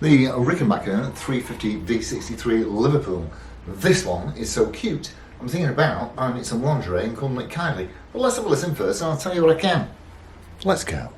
The Rickenbacker 350 V63 Liverpool. This one is so cute, I'm thinking about buying it some lingerie and calling it Kylie. But let's have a listen first and I'll tell you what I can. Let's go.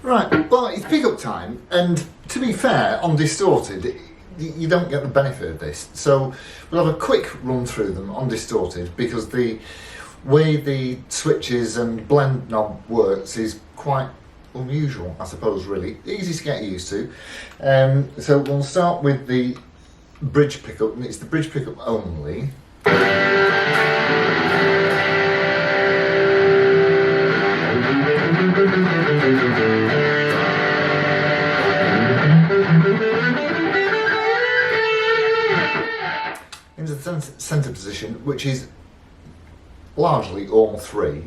Right, well, it's pickup time, and to be fair, on Distorted, you don't get the benefit of this. So we'll have a quick run through them on Distorted, because the way the switches and blend knob works is quite unusual, I suppose, really. Easy to get used to. So we'll start with the bridge pickup, and it's the bridge pickup only. Into the centre position, which is largely all three.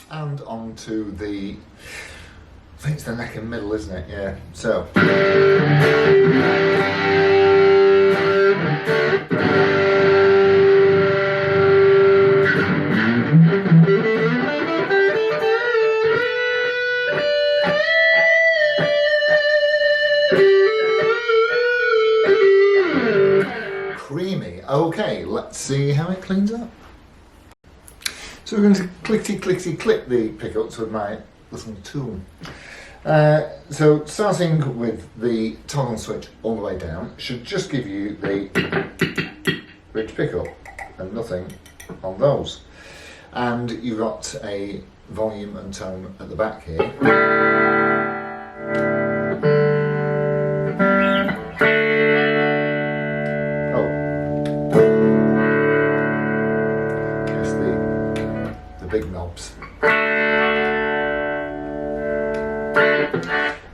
And onto the, I think it's the neck and middle, isn't it? Yeah, so. Creamy. Okay, let's see how it cleans up. So we're going to clickety-clickety-click the pickups with my little tool. So starting with the toggle switch all the way down should just give you the bridge pickup and nothing on those. And you've got a volume and tone at the back here.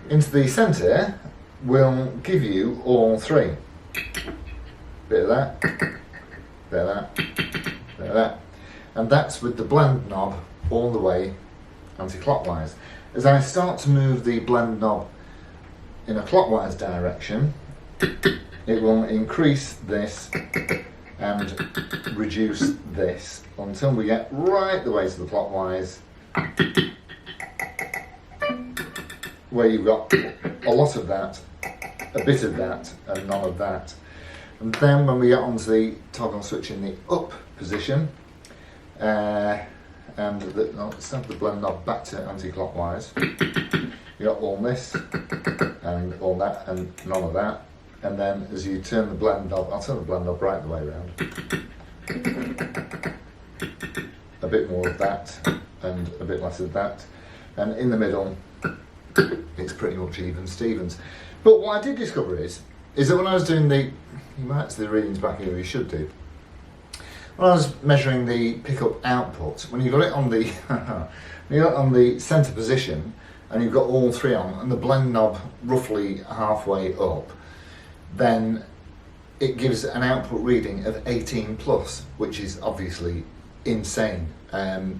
into the centre will give you all three. Bit of that, bit of that, bit of that. And that's with the blend knob all the way anti-clockwise. As I start to move the blend knob in a clockwise direction, it will increase this and reduce this until we get right the way to the clockwise, where you've got a lot of that, a bit of that, and none of that. And then when we get onto the toggle switch in the up position, let's have the blend knob back to anti-clockwise. You got all this, and all that, and none of that. And then as you turn the blend knob, I'll turn the blend knob right the way around. A bit more of that, and a bit less of that. And in the middle, it's pretty much even Stevens. But what I did discover is that when I was doing you might see the readings back here, you should do. When I was measuring the pickup output, when you got it on the when you got it on the centre position, and you've got all three on, and the blend knob roughly halfway up, then it gives an output reading of 18 plus, which is obviously insane.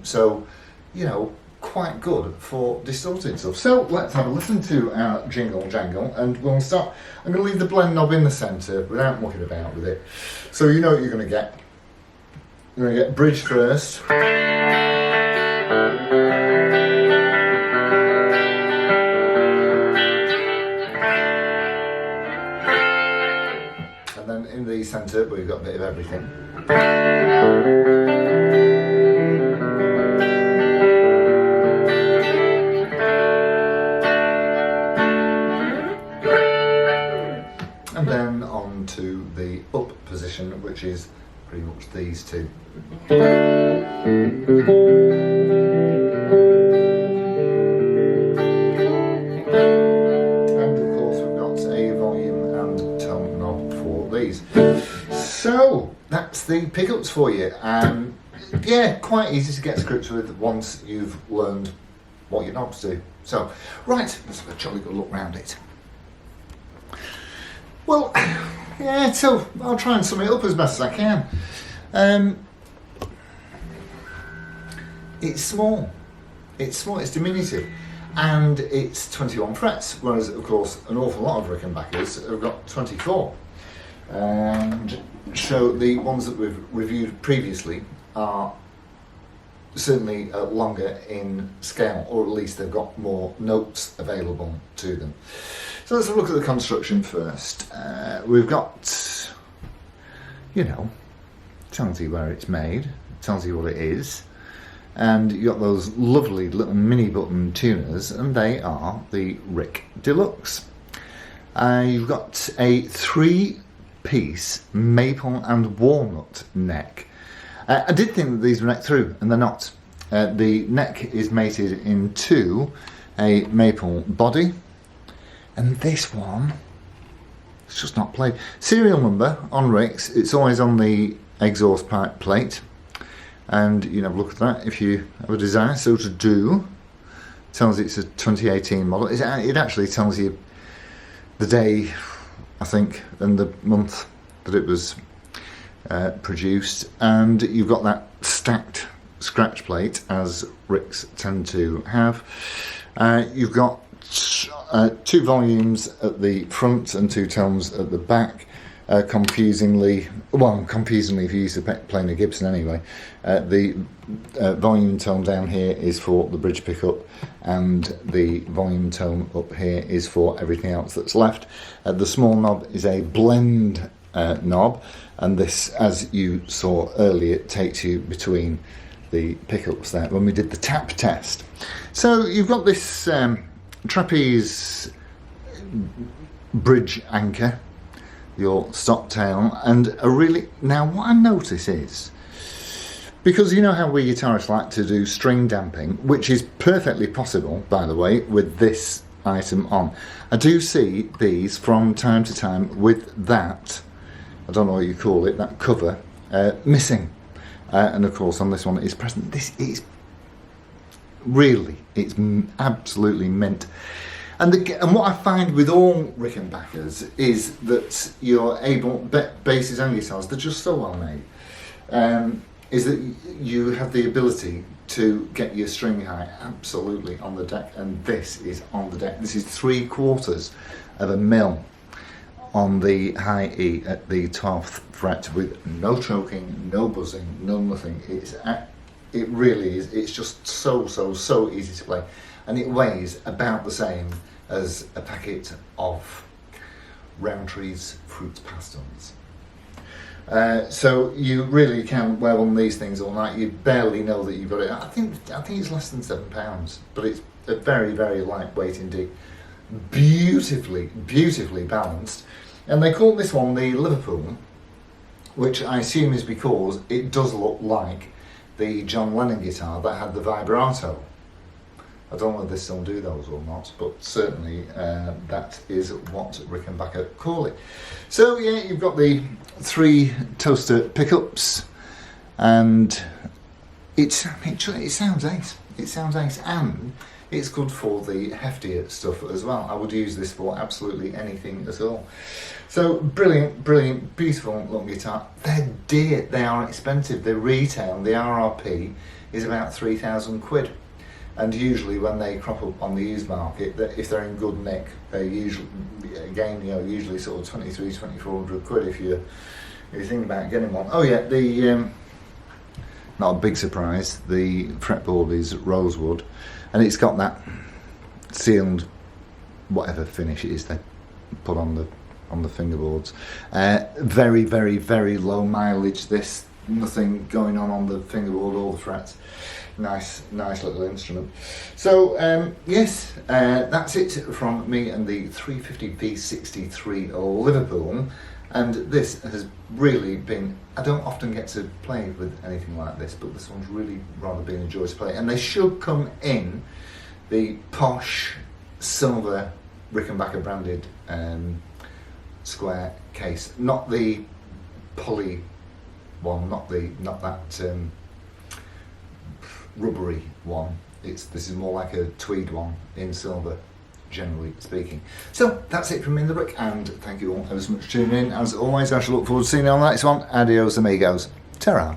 So, you know, quite good for distorted stuff. So let's have a listen to our jingle jangle, and we'll start. I'm going to leave the blend knob in the centre without mucking about with it. So you know what you're going to get. You're going to get bridge first. And then in the centre, we've got a bit of everything. And then on to the up position, which is pretty much these two. And of course we've got a volume and tone knob for these. So that's the pickups for you. Yeah, quite easy to get to grips with once you've learned what your knobs do. So, right, let's have a jolly good look round it. Well, yeah, so I'll try and sum it up as best as I can. It's small, it's diminutive, and it's 21 frets, whereas of course an awful lot of Rickenbackers have got 24. And so the ones that we've reviewed previously are certainly longer in scale, or at least they've got more notes available to them. So let's have a look at the construction first. We've got, you know, tells you where it's made, tells you what it is, and you've got those lovely little mini button tuners, and they are the Rick Deluxe. You've got a 3-piece maple and walnut neck. I did think that these were neck through, and they're not. The neck is mated into a maple body, and this one, it's just not played. Serial number on Ricks, it's always on the exhaust pipe plate, and you can have a look at that if you have a desire so to do. It tells you it's a 2018 model. It actually tells you the day, I think, and the month that it was produced, and you've got that stacked scratch plate as Ricks tend to have. You've got 2 volumes at the front and 2 tones at the back. Confusingly if you used to playing a Gibson anyway, the volume tone down here is for the bridge pickup, and the volume tone up here is for everything else that's left. The small knob is a blend knob, and this, as you saw earlier, takes you between the pickups there when we did the tap test. So you've got this trapeze bridge anchor, your stop tail, and now what I notice is, because you know how we guitarists like to do string damping, which is perfectly possible, by the way, with this item on. I do see these from time to time with that, I don't know what you call it, that cover, missing. And of course on this one it is present. This is really, it's absolutely mint. And what I find with all Rickenbackers is that you're able, basses and guitars, they're just so well made, is that you have the ability to get your string height absolutely on the deck, and this is on the deck. This is 3/4 of a mil on the high E at the 12th fret with no choking, no buzzing, no nothing. It really is, it's just so easy to play, and it weighs about the same as a packet of Roundtree's fruit pastilles. So you really can wear one of these things all night. You barely know that you've got it. I think it's less than £7, but it's a very lightweight indeed. Beautifully balanced. And they call this one the Liverpool, which I assume is because it does look like the John Lennon guitar that had the vibrato. I don't know if they still do those or not, but certainly that is what Rickenbacker call it. So yeah, you've got the 3 toaster pickups, and it sounds ace. It sounds ace, and it's good for the heftier stuff as well. I would use this for absolutely anything at all. So brilliant, beautiful little guitar. They're dear, they are expensive. They retail, the RRP is about £3,000. And usually when they crop up on the used market, if they're in good nick, they're usually, again, usually sort of £2,400 if you think about getting one. Oh yeah, not a big surprise, the fretboard is rosewood, and it's got that sealed whatever finish it is they put on the fingerboards. Very low mileage, this, nothing going on the fingerboard or the frets. Nice little instrument. So yes, that's it from me and the 350 V63 Liverpool, and this has really been, I don't often get to play with anything like this, but this one's really rather been a joy to play, and they should come in the posh silver Rickenbacker branded square case, not the poly one, not that rubbery one. This is more like a tweed one in silver, generally speaking. So that's it from me and the Rick, and thank you all ever so much for tuning in. As always, I shall look forward to seeing you on the next one. Adios amigos. Ta-ra.